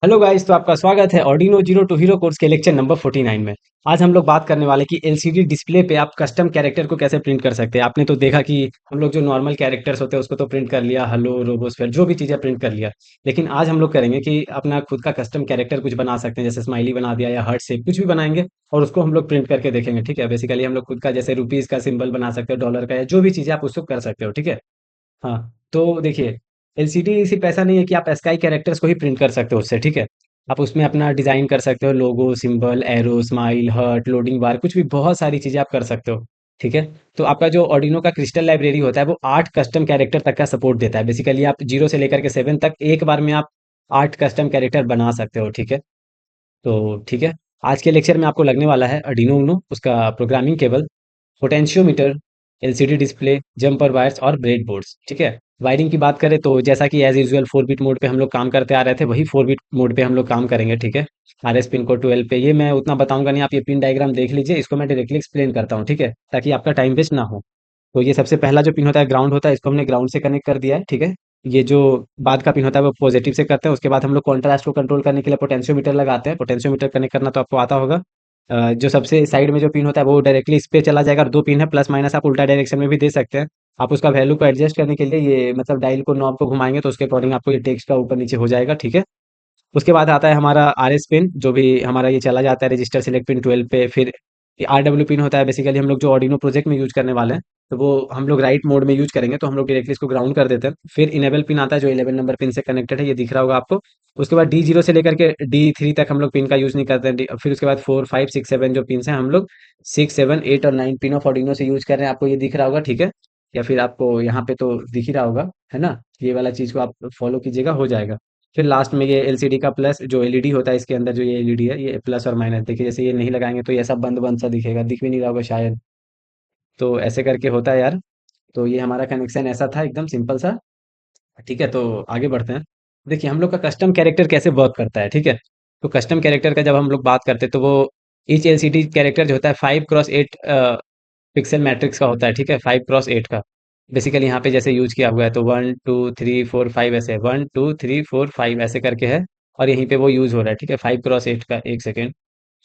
Hello guys, तो आपका स्वागत है Arduino zero to hero course के लेक्चर नंबर 49 में। आज हम लोग बात करने वाले कि एलसीडी डिस्प्ले पे आप कस्टम कैरेक्टर को कैसे प्रिंट कर सकते हैं। आपने तो देखा कि हम लोग जो नॉर्मल कैरेक्टर्स होते हैं उसको तो प्रिंट कर लिया, हेलो रोबोस्फेयर जो भी चीज़ें प्रिंट कर लिया। लेकिन आज हम लोग करेंगे कि अपना खुद का कस्टम कैरेक्टर कुछ बना सकते हैं, जैसे स्माइली बना दिया या हार्ट शेप कुछ भी बनाएंगे और उसको हम लोग प्रिंट करके देखेंगे। ठीक है, बेसिकली हम लोग खुद का जैसे रुपीज़ का सिंबल बना सकते हो, डॉलर का, या जो भी चीज़ें आप उसको कर सकते हो। ठीक है। हाँ, तो देखिए, एलसीडी सिर्फ ऐसा नहीं है कि आप स्काई कैरेक्टर्स को ही प्रिंट कर सकते हो उससे। ठीक है, आप उसमें अपना डिजाइन कर सकते हो, logo, symbol, arrow, smile, heart, loading bar, कुछ भी बहुत सारी चीजें आप कर सकते हो। ठीक है, तो आपका जो ऑर्डिनो का क्रिस्टल लाइब्रेरी होता है वो 8 कस्टम कैरेक्टर तक का सपोर्ट देता है। बेसिकली आप 0 से लेकर के 7 तक एक बार में आप 8 कस्टम कैरेक्टर बना सकते हो। ठीक है, तो ठीक है, आज के लेक्चर में आपको लगने वाला है अर्डिनो उनो, उसका programming cable, potentiometer, LCD display, jumper wires और ब्रेड बोर्ड्स। ठीक है, वायरिंग की बात करें तो जैसा कि एज यूजुअल 4 बिट मोड पे हम लोग काम करते आ रहे थे, वही 4 बिट मोड पे हम लोग काम करेंगे। ठीक है, आरएस पिन को 12 पे, ये मैं उतना बताऊंगा नहीं, आप ये पिन डायग्राम देख लीजिए, इसको मैं डायरेक्टली एक्सप्लेन करता हूँ। ठीक है, ताकि आपका टाइम वेस्ट ना हो। तो ये सबसे पहला जो पिन होता है ग्राउंड होता है, इसको हमने ग्राउंड से कनेक्ट कर दिया है। ठीक है, ये जो बाद का पिन होता है वो पॉजिटिव से करते हैं। उसके बाद हम लोग कॉन्ट्रास्ट को कंट्रोल करने के लिए पोटेंशियोमीटर लगाते हैं। पोटेंशियोमीटर कनेक्ट करना तो आपको आता होगा। जो सबसे साइड में जो पिन होता है वो डायरेक्टली इस पे चला जाएगा, और दो पिन है प्लस माइनस, आप उल्टा डायरेक्शन में भी दे सकते हैं। आप उसका वैल्यू को एडजस्ट करने के लिए ये मतलब डायल को, नॉब को घुमाएंगे तो उसके अकॉर्डिंग आपको ये टेक्स्ट का ऊपर नीचे हो जाएगा। ठीक है, उसके बाद आता है हमारा आर एस पिन, जो भी हमारा ये चला जाता है रजिस्टर सिलेक्ट पिन 12 पे। फिर आर डब्ल्यू पिन होता है, बेसिकली हम लोग जो ऑर्डिनो प्रोजेक्ट में यूज करने वाले हैं, तो वो हम लोग राइट मोड में यूज करेंगे, तो हम लोग डायरेक्टली इसको ग्राउंड कर देते हैं। फिर इनेबल पिन आता है जो 11 नंबर पिन से कनेक्टेड है, ये दिख रहा होगा आपको। उसके बाद D0 से लेकर के D3 तक हम लोग पिन का यूज नहीं करते हैं। फिर उसके बाद 4 5 6 7 जो पिन हैं हम लोग 6 7 8 और 9 पिन ऑफ ऑर्डिनो से यूज कर रहे हैं, आपको ये दिख रहा होगा। ठीक है, या फिर आपको यहाँ पे तो दिख ही रहा होगा, है ना। ये वाला चीज को आप फॉलो कीजिएगा, हो जाएगा। फिर लास्ट में ये एलसीडी का प्लस जो एलईडी होता है, इसके अंदर जो ये एलईडी है, ये प्लस और माइनस, देखिए जैसे ये नहीं लगाएंगे तो ये ऐसा बंद बंद सा दिखेगा, दिख भी नहीं रहा होगा शायद। तो ऐसे करके होता है यार। तो ये हमारा कनेक्शन ऐसा था, एकदम सिंपल सा। ठीक है, तो आगे बढ़ते हैं। देखिए हम लोग का कस्टम कैरेक्टर कैसे वर्क करता है। ठीक है, तो कस्टम कैरेक्टर का जब हम लोग बात करते हैं तो वो ईच एलसीडी कैरेक्टर जो होता है 5x8 पिक्सल मैट्रिक्स का होता है। ठीक है, 5x8 का। बेसिकली यहाँ पे जैसे यूज किया हुआ है तो 1 2 3 4 5 ऐसे 1 2 3 4 5 ऐसे करके है। और यहीं पे वो यूज हो रहा है। ठीक है, 5x8 का, एक सेकेंड।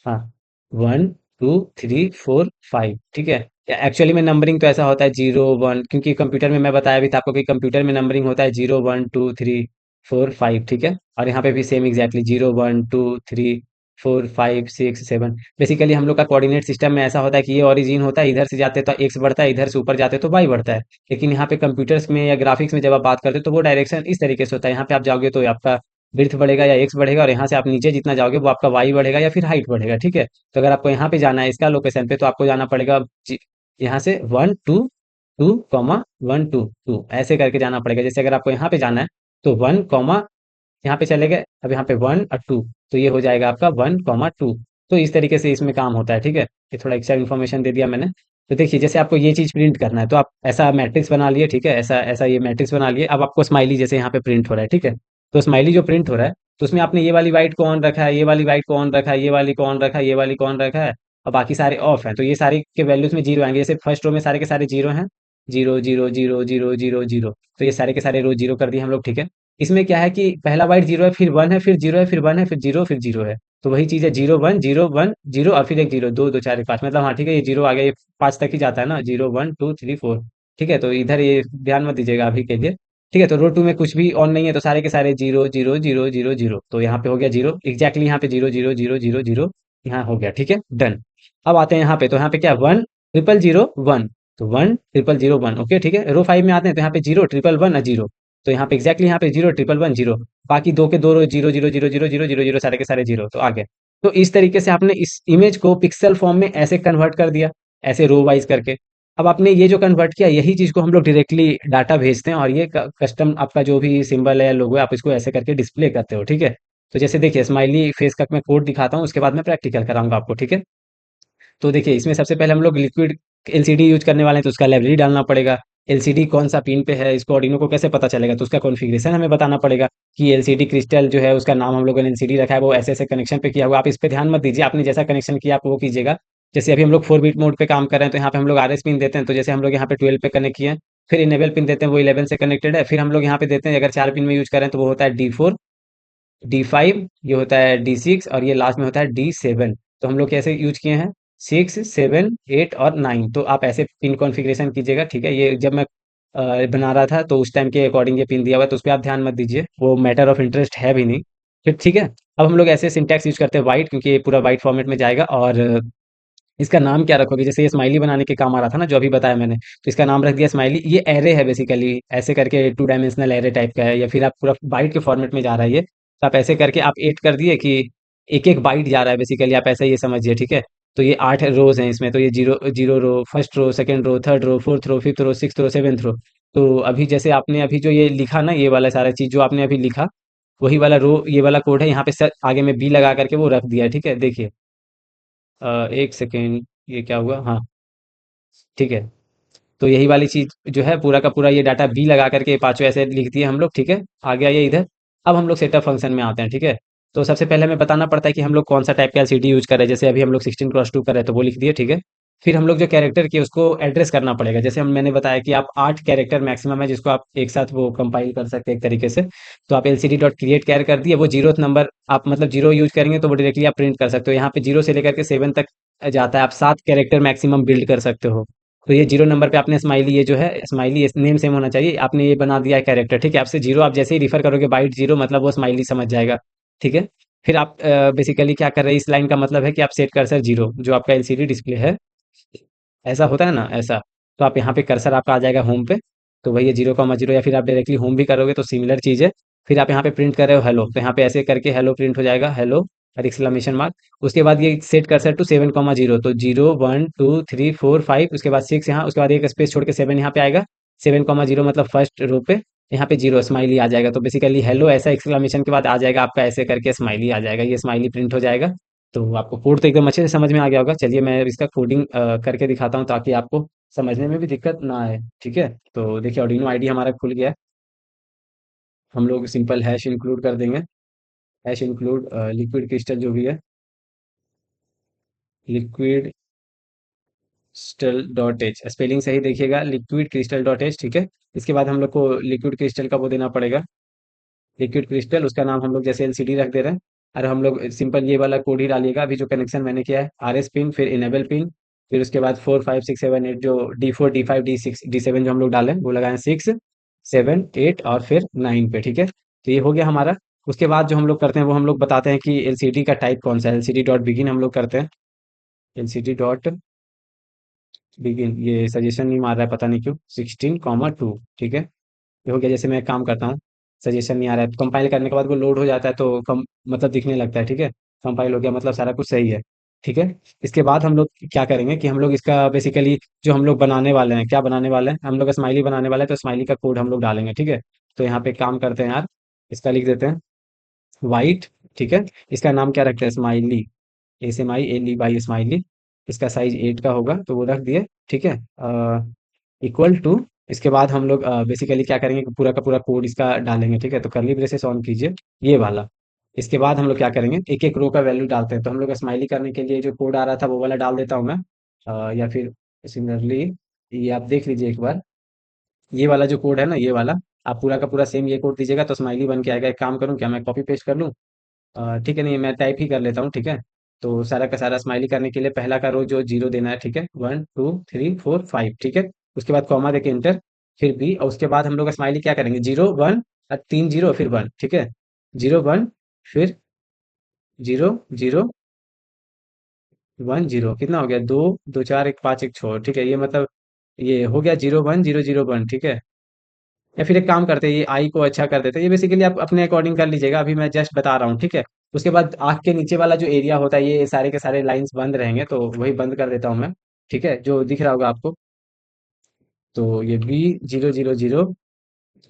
हाँ, 1 2 3 4 5। ठीक है, एक्चुअली में नंबरिंग तो ऐसा होता है 0 1, क्योंकि कंप्यूटर में मैं बताया भी था आपको कि कंप्यूटर में नंबरिंग होता है 0 1 2 3 4 5। ठीक है, और यहाँ पे भी सेम एग्जैक्टली 0 1 2 3 4 5 6 7। बेसिकली हम लोग का कोऑर्डिनेट सिस्टम में ऐसा होता है कि ये ओरिजिन होता है, इधर से जाते तो एक्स बढ़ता है, इधर से ऊपर जाते तो वाई बढ़ता है। लेकिन यहाँ पे कंप्यूटर्स में या ग्राफिक्स में जब आप बात करते हो तो वो डायरेक्शन इस तरीके से होता है। यहाँ पे आप जाओगे तो आपका विड्थ बढ़ेगा या एक्स बढ़ेगा, और यहाँ से आप नीचे जितना जाओगे वो आपका वाई बढ़ेगा या फिर हाइट बढ़ेगा। ठीक है, तो अगर आपको यहाँ पे जाना है इसका लोकेशन पे, तो आपको जाना पड़ेगा यहाँ से 1 2 2 1 2 2 ऐसे करके जाना पड़ेगा। जैसे अगर आपको यहाँ पे जाना है तो 1 यहाँ पे चले गए, अब यहाँ पे 1 और 2, तो ये हो जाएगा आपका 1 2। तो इस तरीके से इसमें काम होता है। ठीक है, ये थोड़ा एक्स्ट्रा इन्फॉर्मेशन दे दिया मैंने। तो देखिए जैसे आपको ये चीज प्रिंट करना है तो आप ऐसा मैट्रिक्स बना लिए। ठीक है, ऐसा ऐसा ये मैट्रिक्स बना लिए। अब आपको स्माइली जैसे यहाँ पे प्रिंट हो रहा है। ठीक है, तो स्माइली जो प्रिंट हो रहा है तो उसमें आपने ये वाली वाइट को ऑन रखा है, ये वाली वाइट को ऑन रखा है, ये वाली को ऑन रखा है, ये वाली को ऑन रखा है, और बाकी सारे ऑफ हैं। तो ये सारे के वैल्यूज में जीरो आएंगे। जैसे फर्स्ट रो में सारे के सारे जीरो हैं, 0 0 0 0 0 0। तो ये सारे के सारे रो जीरो कर दिए हम लोग। ठीक है, इसमें क्या है कि पहला बाइट जीरो है, फिर वन है, फिर जीरो है, फिर वन है, फिर जीरो, फिर जीरो है। तो वही चीज है 0 1 0 1 0 और फिर एक जीरो, दो दो चार एक पाँच, मतलब हाँ ठीक है, ये जीरो आ गया, ये पाँच तक ही जाता है ना, 0 1 2 3 4। ठीक है, तो इधर ये ध्यान मत दीजिएगा अभी के लिए। ठीक है, तो रो टू में कुछ भी ऑन नहीं है, तो सारे के सारे 0 0 0 0 0। तो यहाँ पे हो गया जीरो एग्जैक्टली, यहाँ पे 0 0 0 0 0 यहाँ हो गया। ठीक है, डन। अब आते हैं यहाँ पे, तो यहाँ पे क्या 1 0 0 0 1। तो 1 0 0 0 1, ओके ठीक है। रो 5 में आते हैं तो यहाँ पे 0 1 1 1 0। तो यहाँ पे एग्जैक्टली यहाँ पे 0 1 1 1 0। बाकी दो के दो रो 0 0 0 0 0 0 0 सारे के सारे जीरो, तो आ गए। तो इस तरीके से आपने इस इमेज को पिक्सल फॉर्म में ऐसे कन्वर्ट कर दिया, ऐसे रो वाइज करके। अब आपने ये जो कन्वर्ट किया, यही चीज को हम लोग डायरेक्टली डाटा भेजते हैं, और ये कस्टम आपका जो भी सिंबल है या लोगो है, आप इसको ऐसे करके डिस्प्ले करते हो। ठीक है, तो जैसे देखिए स्माइली फेस का मैं कोड दिखाता हूँ, उसके बाद मैं प्रैक्टिकल कराऊंगा आपको। ठीक है, तो देखिए इसमें सबसे पहले हम लोग लिक्विड एलसीडी यूज करने वाले हैं, तो उसका लाइब्रेरी डालना पड़ेगा। एलसीडी कौन सा पिन पे है, इसको ऑर्डिनो को कैसे पता चलेगा, तो उसका कॉन्फ़िगरेशन हमें बताना पड़ेगा कि एलसीडी क्रिस्टल जो है उसका नाम हम लोगों ने एलसीडी रखा है, वो ऐसे ऐसे कनेक्शन पे किया हुआ। आप इस पे ध्यान मत दीजिए, आपने जैसा कनेक्शन किया आप वो कीजिएगा। जैसे अभी हम लोग 4 बिट मोड पे काम कर रहे हैं, तो यहाँ पे हम लोग आरएस पिन देते हैं, तो जैसे हम लोग यहाँ पे 12 पे कनेक्ट किए हैं। फिर इनेबल पिन देते हैं, वो 11 से कनेक्टेड है। फिर हम लोग यहाँ पे देते हैं, अगर 4 पिन में यूज करें तो वो होता है D4। D5, ये होता है D6, और ये लास्ट में होता है D7। तो हम लोग कैसे यूज किए हैं, 6, 7, 8 और 9। तो आप ऐसे पिन कॉन्फ़िगरेशन कीजिएगा, ठीक है। ये जब मैं बना रहा था तो उस टाइम के अकॉर्डिंग ये पिन दिया हुआ है, तो उस पे आप ध्यान मत दीजिए, वो मैटर ऑफ इंटरेस्ट है भी नहीं। फिर ठीक है। अब हम लोग ऐसे सिंटैक्स यूज करते हैं वाइट, क्योंकि ये पूरा वाइट फॉर्मेट में जाएगा। और इसका नाम क्या रखोगे, जैसे ये स्माइली बनाने के काम आ रहा था ना, जो अभी बताया मैंने, तो इसका नाम रख दिया स्माइली। ये एरे है बेसिकली, ऐसे करके टू डायमेंशनल एरे टाइप का है, या फिर आप पूरा बाइट के फॉर्मेट में जा रहा है ये, तो आप ऐसे करके आप 8 कर दिए कि एक एक बाइट जा रहा है बेसिकली, आप ऐसे ये समझिए, ठीक है। तो ये 8 रोज हैं इसमें, तो ये zero zero row, first row, second row, third row, fourth row, fifth row, sixth row, seventh row. तो अभी जैसे आपने अभी जो ये लिखा ना, ये वाला सारा चीज जो आपने अभी लिखा, वही वाला रो, ये वाला कोड है यहाँ पे आगे में बी लगा करके वो रख दिया है, ठीक है। देखिए, एक सेकेंड, ये क्या हुआ, हाँ, ठीक है। तो यही वाली चीज जो है, पूरा का पूरा ये डाटा बी लगा करके पांचों ऐसे लिख दिए हम लोग, ठीक है। आ गया ये इधर। अब हम लोग सेटअप फंक्शन में आते हैं, ठीक है। तो सबसे पहले हमें बताना पड़ता है कि हम लोग कौन सा टाइप का एलसीडी यूज कर रहे हैं। जैसे अभी हम लोग 16x2 कर रहे हैं, तो वो लिख दिए, ठीक है। फिर हम लोग जो कैरेक्टर की उसको एड्रेस करना पड़ेगा। जैसे मैंने बताया कि आप 8 कैरेक्टर मैक्सिमम है जिसको आप एक साथ वो कंपाइल कर सकते हैं एक तरीके से। तो आप एलसीडी डॉट क्रिएट कैर कर दिए, वो जीरो नंबर आप मतलब जीरो यूज करेंगे तो वो डायरेक्टली आप प्रिंट कर सकते हो। यहाँ पे जीरो से लेकर के 7 तक जाता है, आप 7 कैरेक्टर मैक्सिमम बिल्ड कर सकते हो। तो ये जीरो नंबर पे आपने स्माइली, ये जो है स्माइली नेम सेम होना चाहिए, आपने ये बना दिया है कैरेक्टर, ठीक है। आपसे जीरो आप जैसे ही रिफर करोगे बाइट जीरो, मतलब वो स्माइली समझ जाएगा, ठीक है। फिर आप बेसिकली क्या कर रहे हैं, इस लाइन का मतलब है कि आप सेट कर्सर जीरो, जो आपका एलसीडी डिस्प्ले है, ऐसा होता है ना, ऐसा। तो आप यहाँ पे कर्सर आपका आ जाएगा होम पे, तो वही है 0, 0, या फिर आप डायरेक्टली होम भी करोगे तो सिमिलर चीज़ है। फिर आप यहाँ पे प्रिंट कर रहे हो हेलो, तो यहाँ पे ऐसे करके हेलो प्रिंट हो जाएगा, हेलो और एक्सक्लेमेशन मार्क। उसके बाद ये सेट कर्सर टू 7, 0, तो 0, 1, 2, 3, 4, 5, उसके बाद 6 यहाँ, उसके बाद एक स्पेस छोड़ के 7 यहाँ पे आएगा। 7, 0 मतलब फर्स्ट रो पे, यहाँ पे जीरो स्माइली आ जाएगा। तो बेसिकली हेलो ऐसा एक्सक्लेमेशन के बाद आ जाएगा आपका, ऐसे करके स्माइली आ जाएगा, ये स्माइली प्रिंट हो जाएगा। तो आपको कोड तो एकदम अच्छे से समझ में आ गया होगा। चलिए मैं इसका कोडिंग करके दिखाता हूँ, ताकि आपको समझने में भी दिक्कत ना आए, ठीक है। तो देखिए, ऑर्डिनो आईडी हमारा खुल गया है। हम लोग सिंपल हैश इंक्लूड कर देंगे। हैश इंक्लूड लिक्विड क्रिस्टल जो भी है, liquid crystal dot H, spelling सही देखिएगा, लिक्विड क्रिस्टल डॉट एच, ठीक है। इसके बाद हम लोग को लिक्विड क्रिस्टल का वो देना पड़ेगा, लिक्विड क्रिस्टल, उसका नाम हम लोग जैसे एलसीडी रख दे रहे हैं। और हम लोग सिंपल ये वाला कोड ही डालिएगा, अभी जो कनेक्शन मैंने किया है, RS पिन, फिर इनेबल पिन, फिर उसके बाद 4, 5, 6, 7, 8, जो D4, D5, D6, D7 जो हम लोग डालें वो लगाएं, 6, 7, 8 और फिर 9 पे, ठीक है। तो ये हो गया हमारा। उसके बाद जो हम लोग करते हैं वो हम लोग बताते हैं कि एलसीडी का टाइप कौन सा है। एलसीडी डॉट बिगिन हम लोग करते हैं, एलसीडी डॉट बिगिन, ये सजेशन नहीं मार रहा है पता नहीं क्यों, 16, 2, ठीक है। ये हो गया। जैसे मैं एक काम करता हूँ, सजेशन नहीं आ रहा है, तो कंपाइल करने के बाद वो लोड हो जाता है, तो कम मतलब दिखने लगता है, ठीक है। कंपाइल हो गया मतलब सारा कुछ सही है, ठीक है। इसके बाद हम लोग क्या करेंगे कि हम लोग इसका बेसिकली जो हम लोग बनाने वाले हैं, क्या बनाने वाले हैं हम लोग, स्माइली बनाने वाले हैं, तो स्माइली का कोड हम लोग डालेंगे, ठीक है। तो यहाँ पे काम करते हैं यार, इसका लिख देते हैं वाइट, ठीक है। इसका नाम क्या रखते हैं, स्माइली, SMILE स्माइली। इसका साइज 8 का होगा, तो वो रख दिए, ठीक है। इक्वल टू, इसके बाद हम लोग बेसिकली क्या करेंगे कि पूरा का पूरा कोड इसका डालेंगे, ठीक है। तो कर्ली ब्रेसेस ऑन कीजिए, ये वाला। इसके बाद हम लोग क्या करेंगे, एक एक रो का वैल्यू डालते हैं। तो हम लोग स्माइली करने के लिए जो कोड आ रहा था वो वाला डाल देता हूँ मैं, या फिर सिमिलरली ये आप देख लीजिए एक बार, ये वाला जो कोड है ना, ये वाला आप पूरा का पूरा सेम ये कोड दीजिएगा तो स्माइली बन के आएगा। एक काम करूँ क्या, मैं कॉपी पेस्ट कर लूँ, ठीक है, नहीं मैं टाइप ही कर लेता हूँ, ठीक है। तो सारा का सारा स्माइली करने के लिए पहला का रो जो जीरो देना है, ठीक है, 1, 2, 3, 4, 5, ठीक है। उसके बाद कॉमा देके इंटर, फिर बी, और उसके बाद हम लोग स्माइली क्या करेंगे, 0, 1 और 3 0 फिर 1, ठीक है। 0, 1 फिर 0, 0, 1, 0, कितना हो गया, 2, 2, 4, 1, 5, 1 छोड़, ठीक है। ये मतलब ये हो गया 0, 1, 0, 0, 1, ठीक है। या फिर एक काम करते हैं, ये आई को अच्छा कर देते हैं, ये बेसिकली आप अपने अकॉर्डिंग कर लीजिएगा, अभी मैं जस्ट बता रहा हूँ, ठीक है। उसके बाद आँख के नीचे वाला जो एरिया होता है, ये सारे के सारे लाइंस बंद रहेंगे, तो वही बंद कर देता हूँ मैं, ठीक है, जो दिख रहा होगा आपको। तो ये B 0, 0, 0,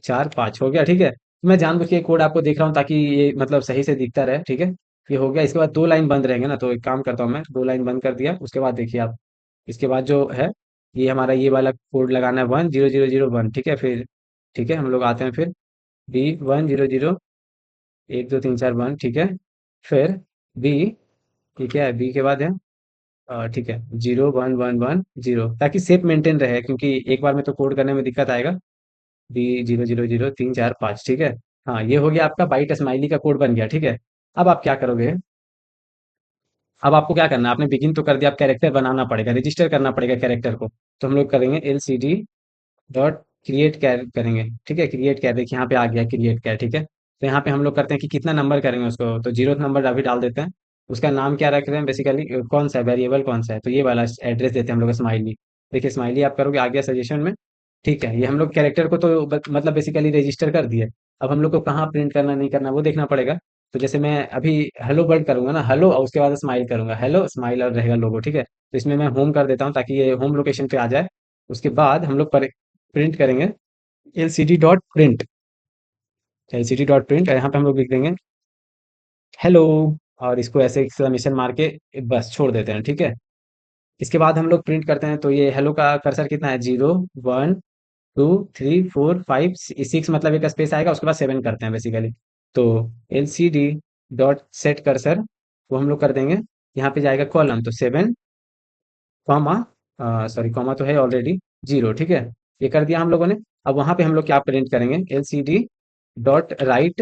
4, 5 हो गया, ठीक है। मैं जानबूझ के कोड आपको देख रहा हूँ ताकि ये मतलब सही से दिखता रहे, ठीक है। ये हो गया। इसके बाद दो लाइन बंद रहेंगे ना, तो एक काम करता हूँ मैं, दो लाइन बंद कर दिया। उसके बाद देखिए आप, इसके बाद जो है, ये हमारा ये वाला कोड लगाना है, 1, 0, 0, 0, 1, ठीक है। फिर ठीक है, हम लोग आते हैं फिर B 1, 0, 0, 1, 2, 3, 4, 1, ठीक है। फिर बी, ये क्या है, बी के बाद है, ठीक है, 0, 1, 1, 1, 0, ताकि सेप मेंटेन रहे, क्योंकि एक बार में तो कोड करने में दिक्कत आएगा। B 0, 0, 0, 3, 4, 5, ठीक है। हाँ, ये हो गया आपका बाइट स्माइली का कोड बन गया, ठीक है। अब आप क्या करोगे, अब आपको क्या करना है, आपने बिगिन तो कर दिया, अब कैरेक्टर बनाना पड़ेगा, रजिस्टर करना पड़ेगा कैरेक्टर को। तो हम लोग करेंगे L C D dot create char करेंगे, ठीक है। क्रिएट कैर, देखिए यहाँ पे आ गया क्रिएट कैर, ठीक है। तो यहाँ पे हम लोग करते हैं कि कितना नंबर करेंगे उसको, तो जीरो नंबर अभी डाल देते हैं। उसका नाम क्या रख रहे हैं बेसिकली, कौन सा वेरिएबल कौन सा है, तो ये वाला एड्रेस देते हैं हम लोग स्माइली। देखिए स्माइली आप करोगे, आ गया सजेशन में, ठीक है। ये हम लोग कैरेक्टर को तो मतलब बेसिकली रजिस्टर कर दिए। अब हम लोग को कहाँ प्रिंट करना नहीं करना वो देखना पड़ेगा। तो जैसे मैं अभी हेलो वर्ल्ड करूंगा ना, हेलो और उसके बाद स्माइल करूंगा, हेलो स्माइल और रहेगा लोगो, ठीक है। तो इसमें मैं होम कर देता हूँ ताकि ये होम लोकेशन पे आ जाए। उसके बाद हम लोग प्रिंट करेंगे L C D dot print, L C D dot print, यहाँ पे हम लोग लिख देंगे हेलो, और इसको ऐसे एक्सक्लेमेशन मार के बस छोड़ देते हैं, ठीक है। इसके बाद हम लोग प्रिंट करते हैं, तो ये हेलो का कर्सर कितना है, 0 1 2 3 4 5 6, मतलब एक स्पेस आएगा, उसके बाद 7 करते हैं बेसिकली। तो L C D dot set cursor वो हम लोग कर देंगे, यहाँ पे जाएगा कॉलम, तो 7 कॉमा, सॉरी कॉमा तो है ऑलरेडी, 0, ठीक है। ये कर दिया हम लोगों ने। अब वहां पे हम लोग क्या प्रिंट करेंगे, L C D dot write,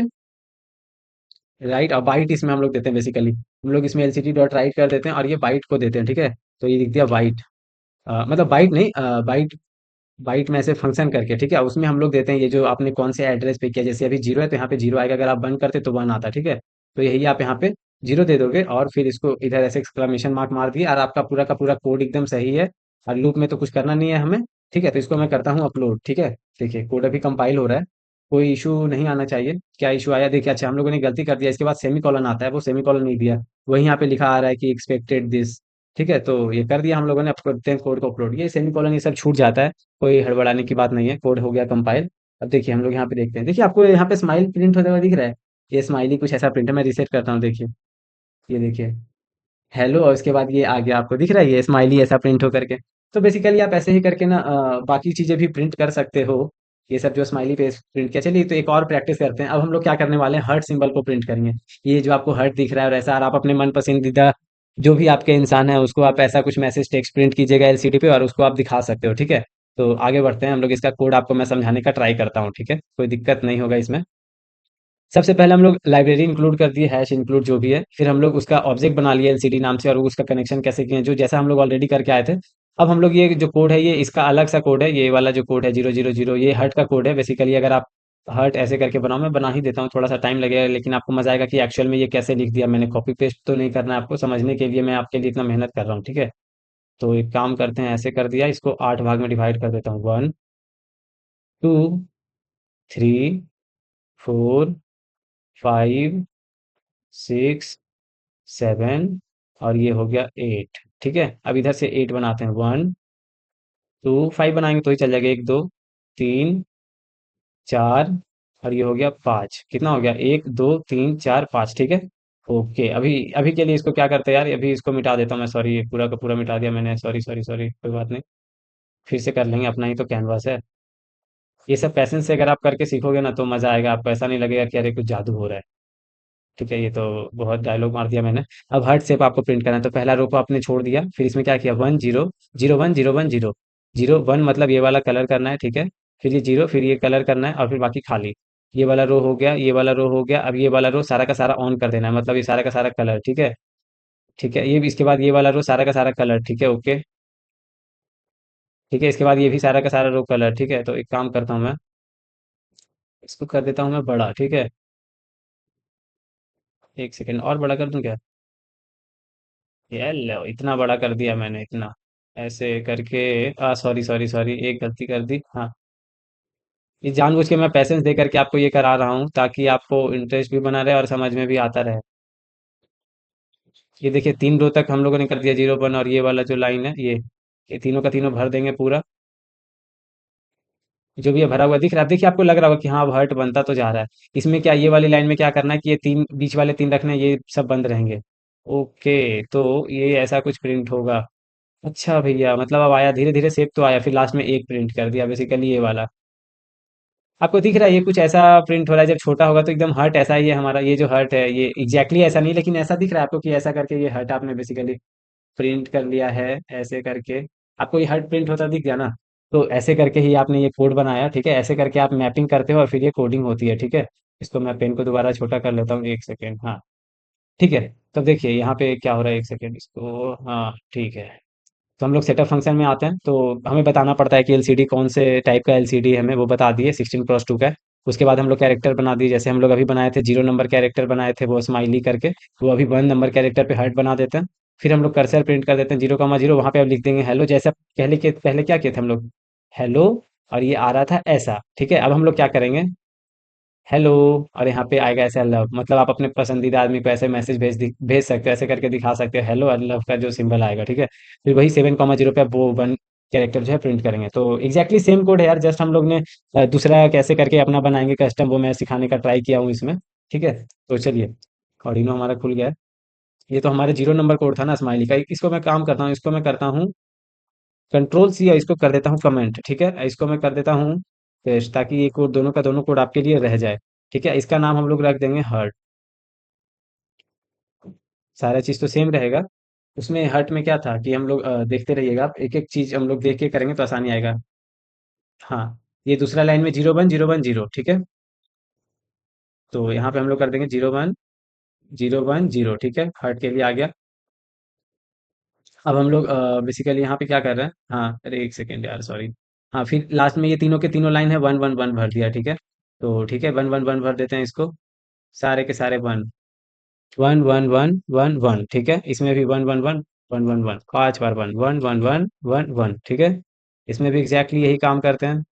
write और बाइट इसमें हम लोग देते हैं बेसिकली, हम लोग इसमें L C D dot write कर देते हैं और ये बाइट को देते हैं, ठीक है। तो ये लिख दिया बाइट, मतलब बाइट नहीं, बाइट, बाइट में ऐसे फंक्शन करके, ठीक है। उसमें हम लोग देते हैं ये जो आपने कौन से एड्रेस पे किया, जैसे अभी जीरो है तो यहाँ पे जीरो आएगा, अगर आप वन करते तो वन आता, ठीक है। तो यही आप यहाँ पे जीरो दे दोगे और फिर इसको इधर ऐसे एक्सक्लेमेशन मार्क मार दिए, और आपका पूरा का पूरा कोड एकदम सही है। और लूप में तो कुछ करना नहीं है हमें, ठीक है। तो इसको मैं करता हूँ अपलोड, ठीक है। देखिए कोड अभी कंपाइल हो रहा है, कोई इशू नहीं आना चाहिए। क्या इशू आया देखिए, अच्छा हम लोगों ने गलती कर दिया, इसके बाद सेमी कॉलन आता है, वो सेमी कॉलन नहीं दिया, वही यहाँ पे लिखा आ रहा है कि एक्सपेक्टेड दिस, ठीक है। तो ये कर दिया हम लोगों ने, अब करते हैं कोड को अपलोड, ये सेमी कॉलन ये सब छूट जाता है, कोई हड़बड़ाने की बात नहीं है, कोड हो गया कंपाइल। अब देखिए हम लोग यहाँ पे देखते हैं, देखिए आपको यहाँ पे स्माइल प्रिंट होता हुआ दिख रहा है, ये स्माइली कुछ ऐसा प्रिंट है, मैं रिसेट करता हूँ, देखिए ये देखिए हेलो, और उसके बाद ये आ गया, आपको दिख रहा है ये स्माइली ऐसा प्रिंट हो करके। तो बेसिकली आप ऐसे ही करके ना बाकी चीजें भी प्रिंट कर सकते हो, ये सब जो स्माइली पे प्रिंट किया। चलिए तो एक और प्रैक्टिस करते हैं, अब हम लोग क्या करने वाले हैं, हर्ट सिंबल को प्रिंट करेंगे। ये जो आपको हर्ट दिख रहा है और ऐसा, और आप अपने मन पसंदीदा जो भी आपके इंसान है उसको आप ऐसा कुछ मैसेज टेक्स्ट प्रिंट कीजिएगा एलसीडी पे, और उसको आप दिखा सकते हो, ठीक है। तो आगे बढ़ते हैं हम लोग, इसका कोड आपको मैं समझाने का ट्राई करता हूँ, ठीक है, कोई दिक्कत नहीं होगा इसमें। सबसे पहले हम लोग लाइब्रेरी इंक्लूड कर दिए, हैश इंक्लूड जो भी है, फिर हम लोग उसका ऑब्जेक्ट बना लिया एलसीडी नाम से, और उसका कनेक्शन कैसे किए जो जैसा हम लोग ऑलरेडी करके आए थे। अब हम लोग ये जो कोड है, ये इसका अलग सा कोड है, ये वाला जो कोड है 000, ये हर्ट का कोड है बेसिकली। अगर आप हर्ट ऐसे करके बनाओ, मैं बना ही देता हूँ, थोड़ा सा टाइम लगेगा लेकिन आपको मजा आएगा कि एक्चुअल में ये कैसे लिख दिया मैंने, कॉपी पेस्ट तो नहीं करना है आपको, समझने के लिए मैं आपके लिए इतना मेहनत कर रहा हूँ, ठीक है। तो एक काम करते हैं, ऐसे कर दिया, इसको 8 भाग में डिवाइड कर देता हूँ, 1 2 3 4 5 6 7, और ये हो गया 8, ठीक है। अब इधर से 8 बनाते हैं, 1 2 5 बनाएंगे तो ही चल जाएगा, 1 2 3 4, और ये हो गया 5, कितना हो गया, 1 2 3 4 5, ठीक है। ओके, अभी अभी के लिए इसको क्या करते हैं यार, अभी इसको मिटा देता हूँ मैं, सॉरी ये पूरा का पूरा मिटा दिया मैंने, सॉरी सॉरी सॉरी, कोई बात नहीं, फिर से कर लेंगे, अपना ही तो कैनवास है। ये सब पैसेंस से अगर आप करके सीखोगे ना तो मजा आएगा आपको, ऐसा नहीं लगेगा कि अरे कुछ जादू हो रहा है, ठीक है। ये तो बहुत डायलॉग मार दिया मैंने। अब हर्ट शेप आपको प्रिंट करना है, तो पहला रो को आपने छोड़ दिया, फिर इसमें क्या किया, 1 0 0 1 0 1 0 0 1, मतलब ये वाला कलर करना है, ठीक है। फिर ये जीरो, फिर ये कलर करना है, और फिर बाकी खाली। ये वाला रो हो गया, ये वाला रो हो गया, अब ये वाला रो सारा का सारा ऑन कर देना है, मतलब ये सारा का सारा कलर, ठीक है। ठीक है, ये भी इसके बाद ये वाला रो सारा का सारा कलर, ठीक है, ओके। ठीक है, इसके बाद ये भी सारा का सारा रो कलर, ठीक है। तो एक काम करता हूँ मैं, इसको कर देता हूँ मैं बड़ा, ठीक है। एक सेकेंड और बड़ा कर दूं क्या, ये लो इतना बड़ा कर दिया मैंने, इतना ऐसे करके, सॉरी सॉरी सॉरी, एक गलती कर दी, हाँ। ये जानबूझ के मैं पैसेंस दे करके आपको ये करा रहा हूँ ताकि आपको इंटरेस्ट भी बना रहे और समझ में भी आता रहे। ये देखिए 3 रो तक हम लोगों ने कर दिया, 0 1, और ये वाला जो लाइन है ये तीनों का तीनों भर देंगे पूरा, जो भी है भरा हुआ दिख रहा है। अब देखिए आपको लग रहा होगा कि हाँ अब हर्ट बनता तो जा रहा है। इसमें क्या, ये वाली लाइन में क्या करना है कि ये तीन बीच वाले तीन रखने हैं, ये सब बंद रहेंगे। ओके, तो ये ऐसा कुछ प्रिंट होगा। अच्छा भैया, मतलब अब आया धीरे धीरे शेप तो आया, फिर लास्ट में एक प्रिंट कर दिया बेसिकली, ये वाला आपको दिख रहा है, ये कुछ ऐसा प्रिंट हो रहा है। जब छोटा होगा तो एकदम हर्ट ऐसा ही है हमारा, ये जो हर्ट है ये एग्जैक्टली ऐसा नहीं, लेकिन ऐसा दिख रहा है आपको कि ऐसा करके ये हर्ट आपने बेसिकली प्रिंट कर लिया है, ऐसे करके आपको ये हर्ट प्रिंट होता दिख गया ना। तो ऐसे करके ही आपने ये कोड बनाया, ठीक है, ऐसे करके आप मैपिंग करते हो और फिर ये कोडिंग होती है, ठीक है। इसको मैं पेन को दोबारा छोटा कर लेता हूँ, एक सेकेंड। हाँ, ठीक है। तब देखिए यहाँ पे क्या हो रहा है, एक सेकेंड इसको, हाँ ठीक है। तो हम लोग सेटअप फंक्शन में आते हैं, तो हमें बताना पड़ता है कि एलसीडी कौन से टाइप का एलसीडी है, हमें वो बता दिए 16x2 का है। उसके बाद हम लोग कैरेक्टर बना दिए, जैसे हम लोग अभी बनाए थे 0 नंबर कैरेक्टर बनाए थे वो स्माइली करके, वो अभी 1 नंबर कैरेक्टर पे हार्ट बना देते हैं। फिर हम लोग कर्सर प्रिंट कर देते हैं 0,0, वहाँ पे अब लिख देंगे हेलो, जैसे पहले क्या किए थे हम लोग, हेलो, और ये आ रहा था ऐसा, ठीक है। अब हम लोग क्या करेंगे, हेलो, और यहाँ पे आएगा ऐसे लव, मतलब आप अपने पसंदीदा आदमी को ऐसे मैसेज भेज सकते हो, ऐसे करके दिखा सकते हो हेलो और लव का जो सिंबल आएगा, ठीक है। फिर वही 7,0 पे आप वो 1 कैरेक्टर जो है प्रिंट करेंगे, तो एग्जैक्टली सेम कोड है यार, जस्ट हम लोग ने दूसरा कैसे करके अपना बनाएंगे कस्टम, वो मैं सिखाने का ट्राई किया हूँ इसमें, ठीक है। तो चलिए, ऑर्डिनो हमारा खुल गया है। ये तो हमारे 0 नंबर कोड था ना स्माइली का, इसको मैं काम करता हूँ, इसको मैं करता हूँ कंट्रोल C, और इसको कर देता हूँ कमेंट, ठीक है। इसको मैं कर देता हूँ पेस्ट, ताकि ये कोड दोनों का दोनों कोड आपके लिए रह जाए, ठीक है। इसका नाम हम लोग रख देंगे हर्ट, सारा चीज़ तो सेम रहेगा। उसमें हर्ट में क्या था कि हम लोग देखते रहिएगा आप, एक एक चीज़ हम लोग देख के करेंगे तो आसानी आएगा। हाँ, ये दूसरा लाइन में 0 1 0 1 0, ठीक है। तो यहाँ पे हम लोग कर देंगे 0 1 0 1 0, ठीक है, हर्ट के लिए आ गया। अब हम लोग बेसिकली यहाँ पे क्या कर रहे हैं, हाँ अरे एक सेकेंड यार, सॉरी। हाँ, फिर लास्ट में ये तीनों के तीनों लाइन है 1 1 1 भर दिया, ठीक है। तो ठीक है, 1 1 1 भर देते हैं इसको, सारे के सारे 1 1 1 1 1 1, ठीक है। इसमें भी 1 1 1 1 1 1, 5 बार 1 1 1 1 1, ठीक है। इसमें भी एग्जैक्टली यही काम करते हैं,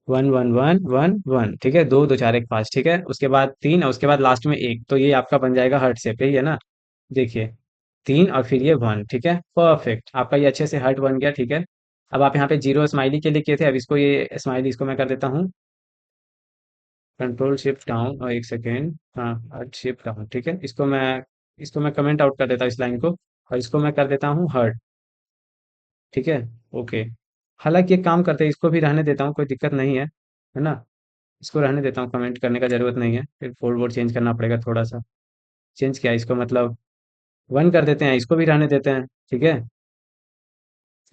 1 1 1 1 1, ठीक है। दो दो चार एक पाँच, ठीक है। उसके बाद तीन, और उसके बाद लास्ट में एक, तो ये आपका बन जाएगा हर्ट शेप, यही है ना। देखिए, तीन और फिर ये वन, ठीक है, परफेक्ट, आपका ये अच्छे से हर्ट बन गया, ठीक है। अब आप यहाँ पे जीरो स्माइली के लिए किए थे, अब इसको ये स्माइली इसको मैं कर देता हूँ कंट्रोल शिफ्ट डाउन, और एक सेकेंड, हाँ हर्ट शिफ्ट डाउन, ठीक है। इसको मैं कमेंट आउट कर देता हूँ इस लाइन को, और इसको मैं कर देता हूँ हर्ट, ठीक है। ओके, हालांकि एक काम करते हैं, इसको भी रहने देता हूँ, कोई दिक्कत नहीं है ना। इसको रहने देता हूँ, कमेंट करने का ज़रूरत नहीं है, फिर फोल्ड चेंज करना पड़ेगा थोड़ा सा। चेंज किया इसको, मतलब वन कर देते हैं, इसको भी रहने देते हैं, ठीक है।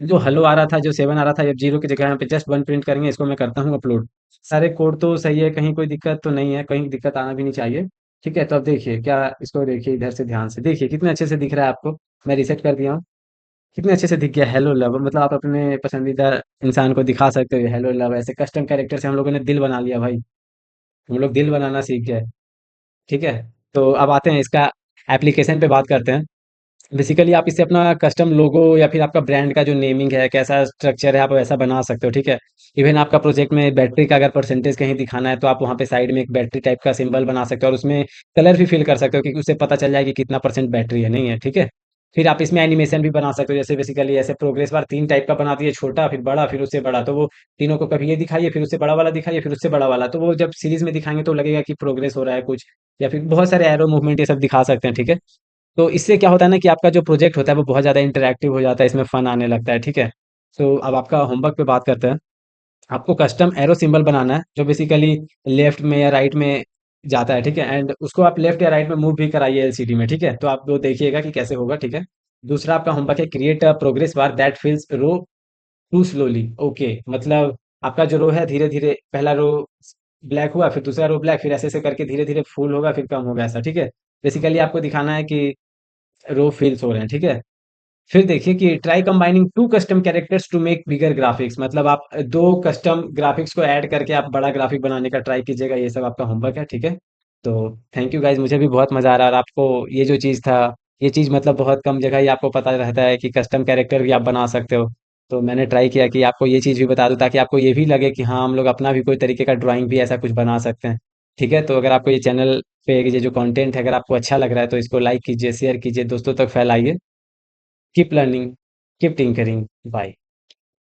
जो हेलो आ रहा था, जो 7 आ रहा था, जब 0 की जगह यहाँ पे जस्ट 1 प्रिंट करेंगे, इसको मैं करता हूँ अपलोड। सारे कोड तो सही है, कहीं कोई दिक्कत तो नहीं है, कहीं दिक्कत आना भी नहीं चाहिए, ठीक है। तो अब देखिए क्या, इसको देखिए इधर से ध्यान से देखिए कितने अच्छे से दिख रहा है आपको। मैं रिसेट कर दिया हूँ, कितने अच्छे से दिख गया हेलो लव, मतलब आप अपने पसंदीदा इंसान को दिखा सकते हो हेलो लव, ऐसे कस्टम कैरेक्टर से हम लोगों ने दिल बना लिया भाई, हम लोग दिल बनाना सीख गए, ठीक है। तो अब आते हैं इसका एप्लीकेशन पे बात करते हैं। बेसिकली आप इससे अपना कस्टम लोगो या फिर आपका ब्रांड का जो नेमिंग है, कैसा स्ट्रक्चर है, आप वैसा बना सकते हो, ठीक है। इवन आपका प्रोजेक्ट में बैटरी का अगर परसेंटेज कहीं दिखाना है, तो आप वहाँ पे साइड में एक बैटरी टाइप का सिंबल बना सकते हो, और उसमें कलर भी फिल कर सकते हो, क्योंकि उससे पता चल जाए कि कितना परसेंट बैटरी है, नहीं है, ठीक है। फिर आप इसमें एनिमेशन भी बना सकते हो, जैसे बेसिकली ऐसे प्रोग्रेस बार 3 टाइप का बना दिए, छोटा फिर बड़ा फिर उससे बड़ा, तो वो तीनों को कभी ये दिखाइए, फिर उससे बड़ा वाला दिखाइए, फिर उससे बड़ा वाला, तो वो जब सीरीज में दिखाएंगे तो लगेगा कि प्रोग्रेस हो रहा है कुछ, या फिर बहुत सारे एरो मूवमेंट ये सब दिखा सकते हैं, ठीक है। तो इससे क्या होता है ना कि आपका जो प्रोजेक्ट होता है वो बहुत ज़्यादा इंटरैक्टिव हो जाता है, इसमें फन आने लगता है, ठीक है। तो अब आपका होमवर्क पे बात करते हैं। आपको कस्टम एरो सिंबल बनाना है, जो बेसिकली लेफ्ट में या राइट में जाता है, ठीक है। एंड उसको आप लेफ्ट या राइट में मूव भी कराइए एलसीडी में, ठीक है। तो आप वो देखिएगा कि कैसे होगा, ठीक है। दूसरा आपका होमवर्क है create a progress bar that fills row two slowly, okay, मतलब आपका जो रो है धीरे धीरे, पहला रो ब्लैक हुआ, फिर दूसरा रो ब्लैक, फिर ऐसे ऐसे करके धीरे धीरे फुल होगा, फिर कम होगा, ऐसा, ठीक है। बेसिकली आपको दिखाना है कि रो फिल्स हो रहे हैं, ठीक है। फिर देखिए कि try combining two custom characters to make bigger graphics, मतलब आप दो कस्टम ग्राफिक्स को ऐड करके आप बड़ा ग्राफिक बनाने का ट्राई कीजिएगा, ये सब आपका होमवर्क है, ठीक है। तो थैंक यू गाइज, मुझे भी बहुत मजा आ रहा है, और आपको ये जो चीज़ था, ये चीज़ मतलब बहुत कम जगह ही आपको पता रहता है कि कस्टम कैरेक्टर भी आप बना सकते हो। तो मैंने ट्राई किया कि आपको ये चीज़ भी बता दूं, ताकि आपको ये भी लगे कि हाँ हम लोग अपना भी कोई तरीके का ड्राइंग भी ऐसा कुछ बना सकते हैं, ठीक है। तो अगर आपको ये चैनल पे ये जो कंटेंट है अगर आपको अच्छा लग रहा है, तो इसको लाइक कीजिए, शेयर कीजिए, दोस्तों तक फैलाइए। Keep learning, keep tinkering, bye.